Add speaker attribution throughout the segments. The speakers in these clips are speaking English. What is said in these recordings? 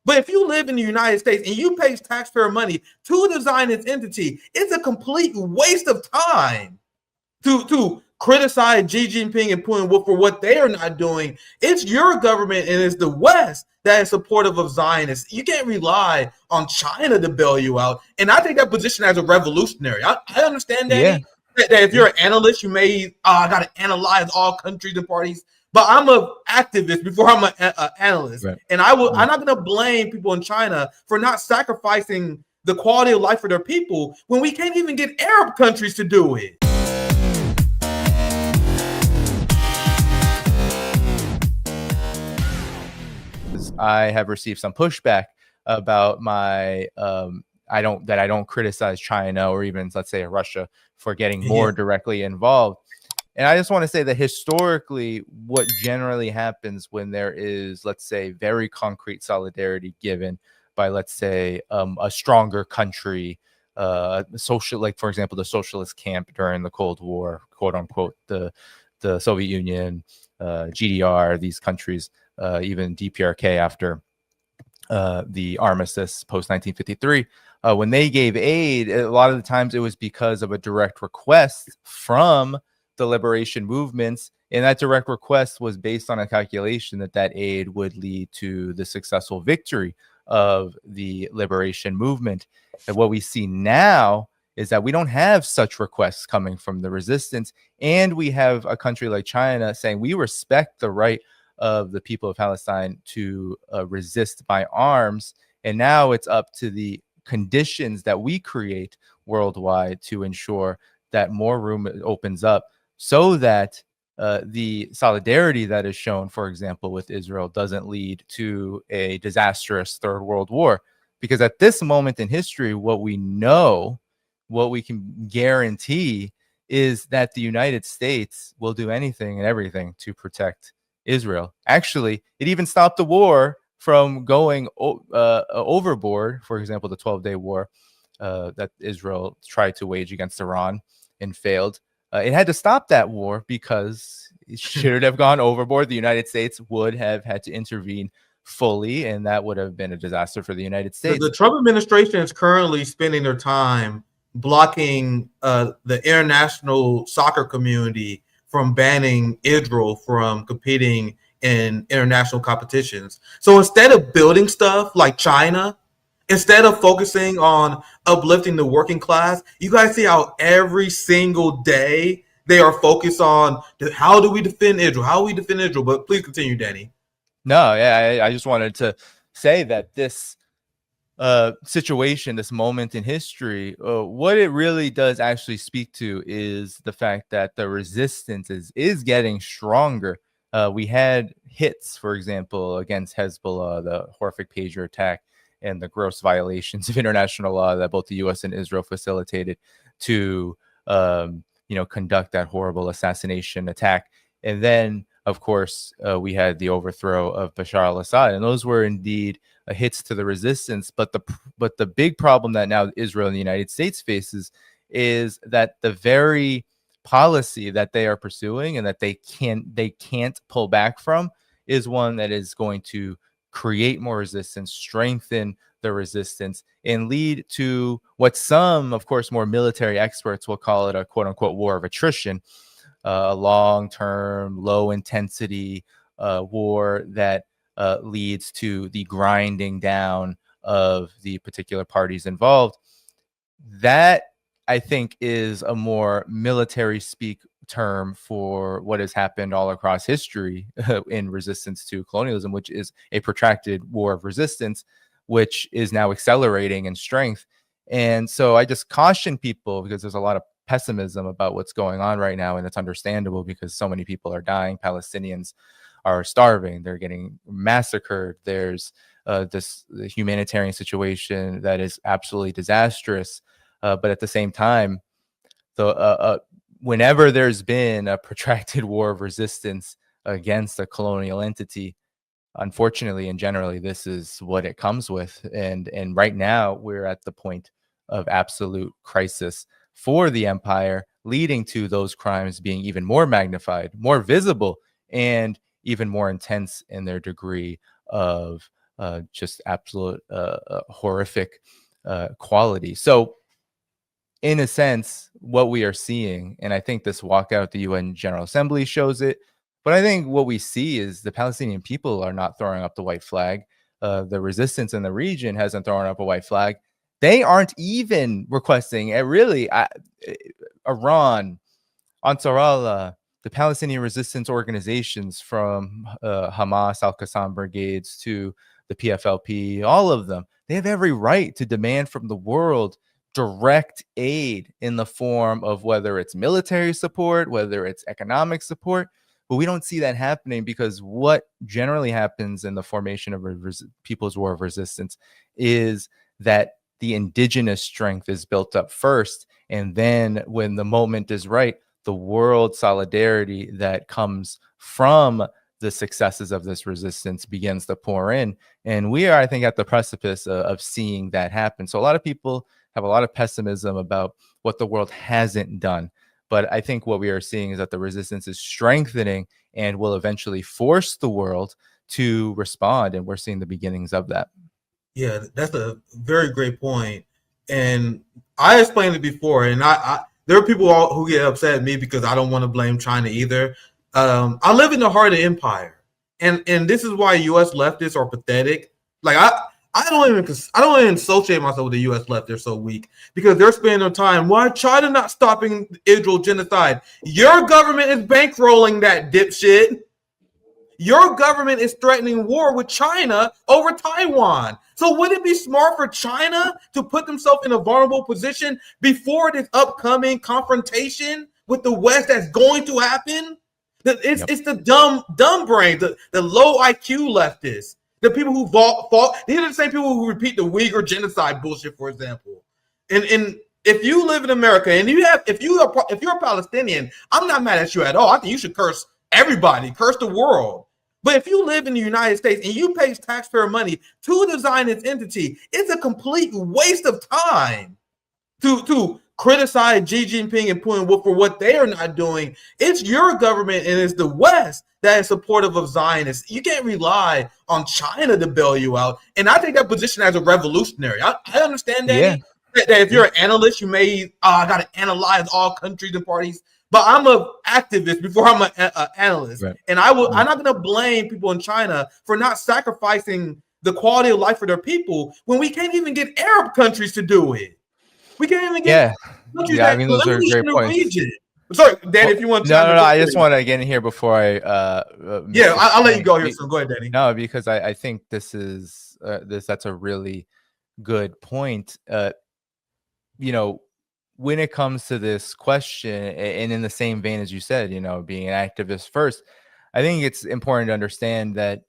Speaker 1: But if you live in the United States and you pay taxpayer money to the Zionist entity, it's a complete waste of time to criticize Xi Jinping and Putin for what they are not doing. It's your government and it's the West that is supportive of Zionists. You can't rely on China to bail you out. And I take that position as a revolutionary. I understand,
Speaker 2: Yeah.
Speaker 1: Danny, that if you're an analyst, you may, I got to analyze all countries and parties. But I'm an activist before I'm an analyst.
Speaker 2: Right.
Speaker 1: And I'm not going to blame people in China for not sacrificing the quality of life for their people when we can't even get Arab countries to do it.
Speaker 2: I have received some pushback about my I don't criticize China or even, let's say, Russia for getting more directly involved. And I just want to say that historically, what generally happens when there is, let's say, very concrete solidarity given by, let's say, a stronger country, social, like, for example, the socialist camp during the Cold War, quote unquote, the Soviet Union, GDR, these countries, even DPRK after the armistice post 1953, when they gave aid, a lot of the times it was because of a direct request from the liberation movements, and that direct request was based on a calculation that that aid would lead to the successful victory of the liberation movement. And what we see now is that we don't have such requests coming from the resistance, and we have a country like China saying we respect the right of the people of Palestine to resist by arms, and now it's up to the conditions that we create worldwide to ensure that more room opens up so that the solidarity that is shown, for example, with Israel doesn't lead to a disastrous third world war. Because at this moment in history, what we know, what we can guarantee is that the United States will do anything and everything to protect Israel. Actually, it even stopped the war from going overboard. For example, the 12-day war that Israel tried to wage against Iran and failed. It had to stop that war because it should have gone overboard. The United States would have had to intervene fully, and that would have been a disaster for the United States.
Speaker 1: The Trump administration is currently spending their time blocking the international soccer community from banning Israel from competing in international competitions. So instead of building stuff like China, instead of focusing on uplifting the working class, you guys see how every single day they are focused on how do we defend Israel? How do we defend Israel? But please continue, Danny.
Speaker 2: No, yeah, I just wanted to say that this situation, this moment in history, what it really does actually speak to is the fact that the resistance is getting stronger. We had hits, for example, against Hezbollah, the horrific pager attack, and the gross violations of international law that both the U.S. and Israel facilitated to, conduct that horrible assassination attack. And then, of course, we had the overthrow of Bashar al-Assad, and those were indeed hits to the resistance. But the big problem that now Israel and the United States faces is that the very policy that they are pursuing and that they can't pull back from is one that is going to create more resistance, strengthen the resistance, and lead to what some, of course, more military experts will call it a quote-unquote war of attrition, a long-term, low-intensity war that leads to the grinding down of the particular parties involved. That, I think, is a more military speak term for what has happened all across history in resistance to colonialism, which is a protracted war of resistance, which is now accelerating in strength. And so I just caution people, because there's a lot of pessimism about what's going on right now, and it's understandable because so many people are dying. Palestinians are starving, they're getting massacred. There's this humanitarian situation that is absolutely disastrous. But at the same time, whenever there's been a protracted war of resistance against a colonial entity, unfortunately and generally, this is what it comes with. And right now, we're at the point of absolute crisis for the empire, leading to those crimes being even more magnified, more visible, and even more intense in their degree of just absolute horrific quality. So in a sense, what we are seeing, and I think this walkout at the UN General Assembly shows it, but I think what we see is the Palestinian people are not throwing up the white flag. The resistance in the region hasn't thrown up a white flag. They aren't even requesting Iran, Ansarallah, the Palestinian resistance organizations from Hamas, Al-Qassam brigades to the PFLP, all of them, they have every right to demand from the world direct aid in the form of whether it's military support, whether it's economic support. But we don't see that happening, because what generally happens in the formation of People's War of Resistance is that the indigenous strength is built up first. And then when the moment is right, the world solidarity that comes from the successes of this resistance begins to pour in. And we are, I think, at the precipice of seeing that happen. So a lot of people have a lot of pessimism about what the world hasn't done. But I think what we are seeing is that the resistance is strengthening and will eventually force the world to respond. And we're seeing the beginnings of that.
Speaker 1: Yeah, that's a very great point. And I explained it before, and there are people who get upset at me because I don't want to blame China either. I live in the heart of the empire, and this is why U.S. leftists are pathetic. Like I don't even associate myself with the U.S. left. They're so weak because they're spending their time. Why China not stopping Israel genocide? Your government is bankrolling that dipshit. Your government is threatening war with China over Taiwan. So would it be smart for China to put themselves in a vulnerable position before this upcoming confrontation with the West that's going to happen? It's the dumb brain, the low IQ leftists, the people who fought. These are the same people who repeat the Uyghur genocide bullshit, for example. And if you live in America and if you're a Palestinian, I'm not mad at you at all. I think you should curse everybody, curse the world. But if you live in the United States and you pay taxpayer money to the Zionist entity, it's a complete waste of time to criticize Xi Jinping and Putin for what they are not doing. It's your government and it's the West that is supportive of Zionists. You can't rely on China to bail you out. And I take that position as a revolutionary. I understand that if you're an analyst, you may I got to analyze all countries and parties. But I'm an activist before I'm an analyst. Right. And I'm not going to blame people in China for not sacrificing the quality of life for their people when we can't even get Arab countries to do it. We can't even get countries
Speaker 2: I mean, those are great points.
Speaker 1: Sorry, Danny, if you want to.
Speaker 2: No. I just want to get in here before I.
Speaker 1: I'll let you go here. So go ahead, Danny.
Speaker 2: No, because I think this is that's a really good point. When it comes to this question, and in the same vein as you said, being an activist first, I think it's important to understand that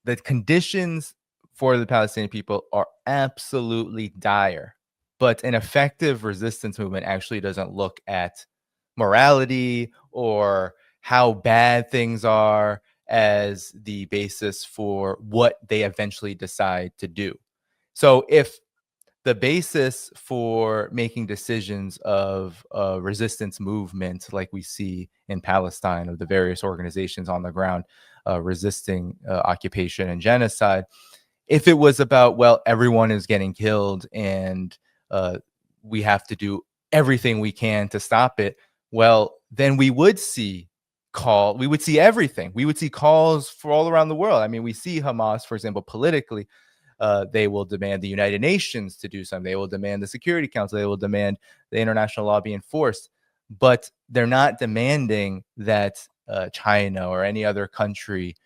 Speaker 2: the conditions for the Palestinian people are absolutely dire. But an effective resistance movement actually doesn't look at morality or how bad things are as the basis for what they eventually decide to do. So if the basis for making decisions of a resistance movement like we see in Palestine, of the various organizations on the ground resisting occupation and genocide, if it was about, well, everyone is getting killed and we have to do everything we can to stop it, well, then we would see everything. We would see calls for all around the world. I mean, we see Hamas, for example, politically. They will demand the United Nations to do something. They will demand the Security Council. They will demand the international law be enforced. But they're not demanding that China or any other country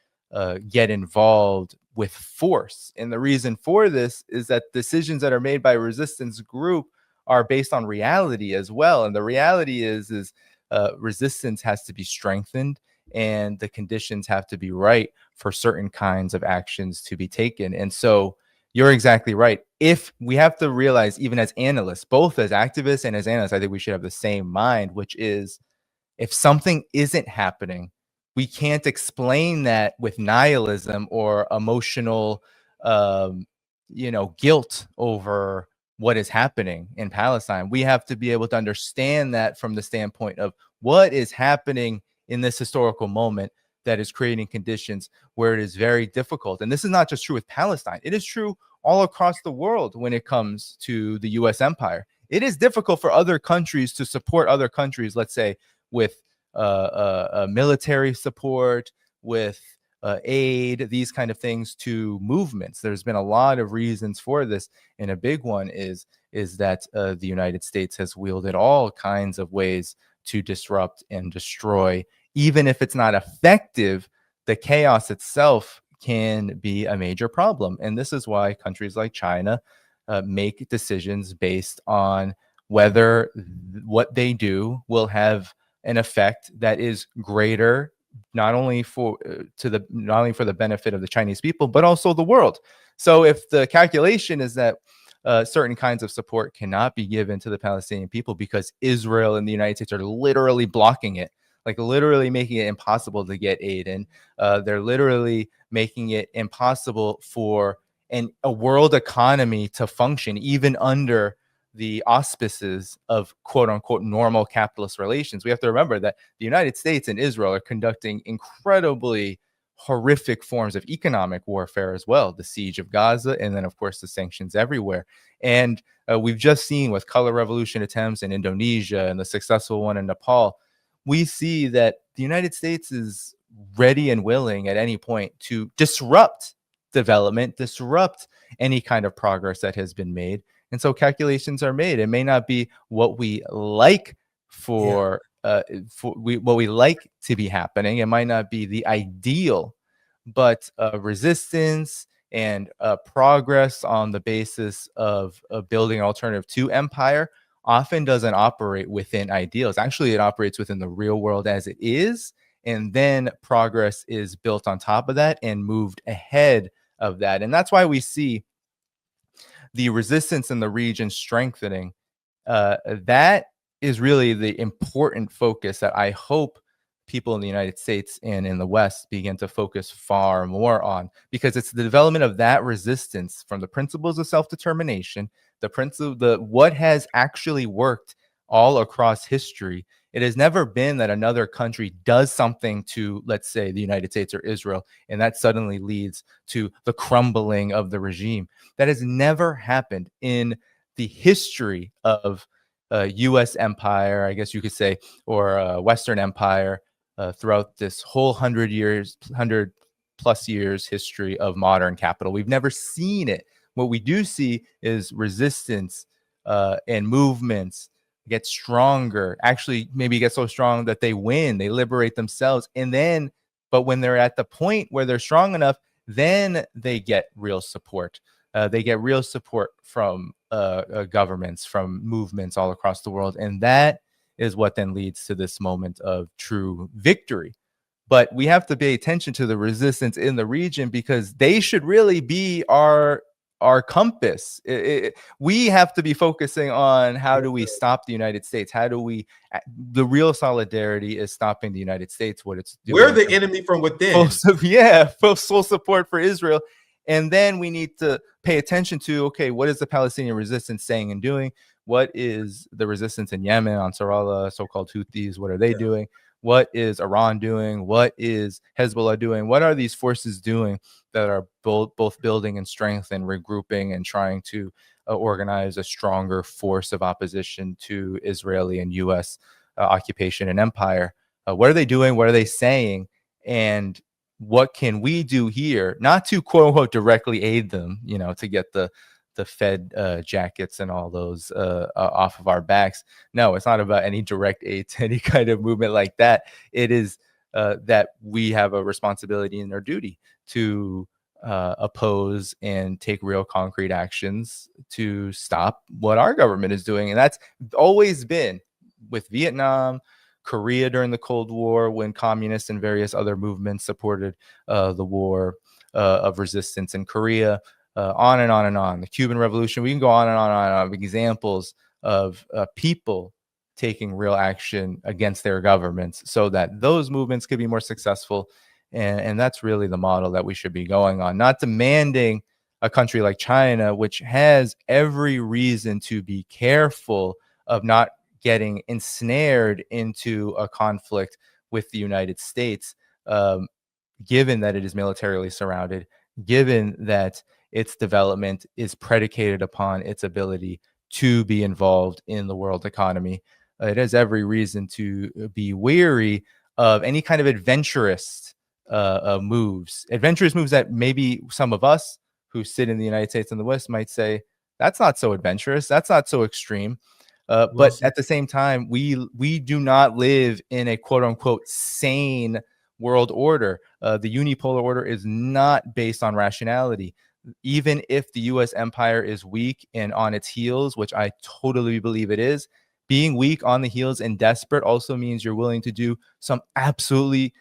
Speaker 2: get involved with force. And the reason for this is that decisions that are made by a resistance group are based on reality as well. And the reality is resistance has to be strengthened and the conditions have to be right for certain kinds of actions to be taken. And so you're exactly right. If we have to realize, even as analysts, both as activists and as analysts, I think we should have the same mind, which is if something isn't happening, we can't explain that with nihilism or emotional, guilt over what is happening in Palestine. We have to be able to understand that from the standpoint of what is happening in this historical moment that is creating conditions where it is very difficult. And this is not just true with Palestine. It is true all across the world when it comes to the U.S. empire. It is difficult for other countries to support other countries, let's say, with military support, with aid, these kind of things to movements. There's been a lot of reasons for this, and a big one is that the United States has wielded all kinds of ways to disrupt and destroy. Even if it's not effective, the chaos itself can be a major problem. And this is why countries like China make decisions based on whether what they do will have an effect that is greater, not only for the benefit of the Chinese people, but also the world. So if the calculation is that certain kinds of support cannot be given to the Palestinian people because Israel and the United States are literally blocking it, like literally making it impossible to get aid in, they're literally making it impossible for a world economy to function even under the auspices of quote unquote normal capitalist relations. We have to remember that the United States and Israel are conducting incredibly horrific forms of economic warfare as well, the siege of Gaza, and then of course the sanctions everywhere. And we've just seen with color revolution attempts in Indonesia and the successful one in Nepal, we see that the United States is ready and willing at any point to disrupt development, disrupt any kind of progress that has been made. And so calculations are made. It may not be what we like what we like to be happening. It might not be the ideal, but resistance and progress on the basis of building an alternative to empire often doesn't operate within ideals. Actually, it operates within the real world as it is. And then progress is built on top of that and moved ahead of that. And that's why we see the resistance in the region strengthening. That is really the important focus that I hope people in the United States and in the West begin to focus far more on, because it's the development of that resistance from the principles of self-determination, what has actually worked all across history. It has never been that another country does something to, let's say, the United States or Israel, and that suddenly leads to the crumbling of the regime. That has never happened in the history of U.S. empire, I guess you could say, or Western empire throughout this whole 100 plus years history of modern capital. We've never seen it. What we do see is resistance and movements get stronger, actually maybe get so strong that they win, they liberate themselves. And then, but when they're at the point where they're strong enough, then they get real support. They get real support from governments, from movements all across the world. And that is what then leads to this moment of true victory. But we have to pay attention to the resistance in the region, because they should really be our compass. We have to be focusing on how do we stop the United States? How do we, the real solidarity is stopping the United States, what it's doing.
Speaker 1: We're the enemy from within.
Speaker 2: Full support for Israel. And then we need to pay attention to, okay, what is the Palestinian resistance saying and doing? What is the resistance in Yemen, Ansarallah, so-called Houthis? What are they doing? What is Iran doing? What is Hezbollah doing? What are these forces doing that are both building in strength and regrouping and trying to organize a stronger force of opposition to Israeli and U.S. Occupation and empire? What are they doing? What are they saying? And what can we do here, not to quote unquote directly aid them, to get the Fed jackets and all those off of our backs. No, it's not about any direct aid to any kind of movement like that. It is that we have a responsibility and our duty to oppose and take real concrete actions to stop what our government is doing. And that's always been with Vietnam, Korea during the Cold War, when communists and various other movements supported the war of resistance in Korea. On and on and on. The Cuban Revolution, we can go on and on and on of examples of people taking real action against their governments so that those movements could be more successful. And that's really the model that we should be going on, not demanding a country like China, which has every reason to be careful of not getting ensnared into a conflict with the United States. given that it is militarily surrounded, given that its development is predicated upon its ability to be involved in the world economy. It has every reason to be wary of any kind of adventurous moves that maybe some of us who sit in the United States and the West might say, that's not so adventurous, that's not so extreme. But at the same time, we do not live in a quote unquote sane world order. The unipolar order is not based on rationality. Even if the US empire is weak and on its heels, which I totally believe it is, being weak on the heels and desperate also means you're willing to do some absolutely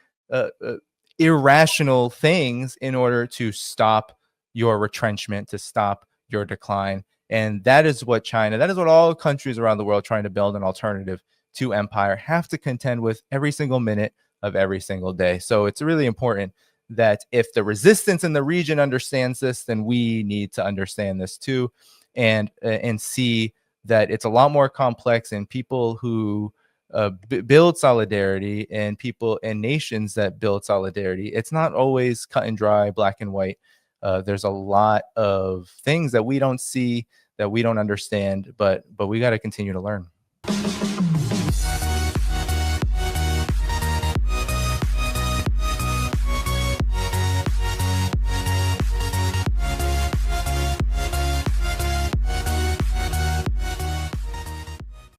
Speaker 2: irrational things in order to stop your retrenchment, to stop your decline. And that is what China, that is what all countries around the world trying to build an alternative to empire have to contend with every single minute of every single day. So it's really important that if the resistance in the region understands this, then we need to understand this too, and see that it's a lot more complex, and people who build solidarity and people and nations that build solidarity, it's not always cut and dry, black and white. There's a lot of things that we don't see, that we don't understand, but we got to continue to learn.